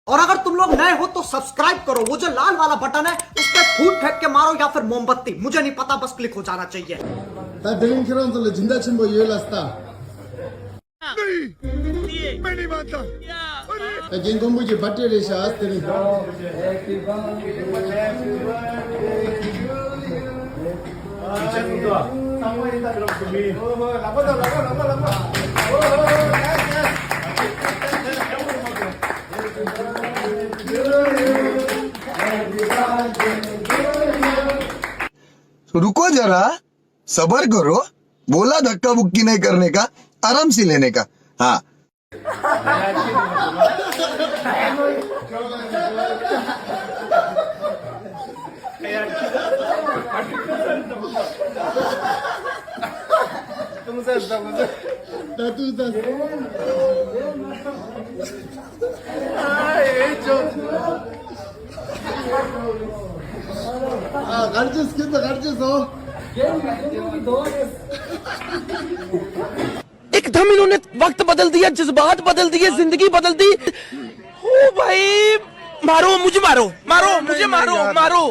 और अगर तुम लोग नए हो तो सब्सक्राइब करो, वो जो लाल वाला बटन है उस पर फूट फेंक के मारो या फिर मोमबत्ती, मुझे नहीं पता, बस क्लिक हो जाना चाहिए। 나 드링크랑 또 진다 친구 이해했다. मैं नहीं मानता। 개인 공부지 바테리 샤스트리. रुको जरा, सबर करो, बोला धक्का बुक्की नहीं करने का, आराम से लेने का। हाँ 나도 다. 아, 가르쳤어. एकदम इन्होंने वक्त बदल दिया, जज्बात बदल दिए, जिंदगी बदल दी। ओ भाई, मारो मुझे, मारो मारो मुझे, मारो मारो।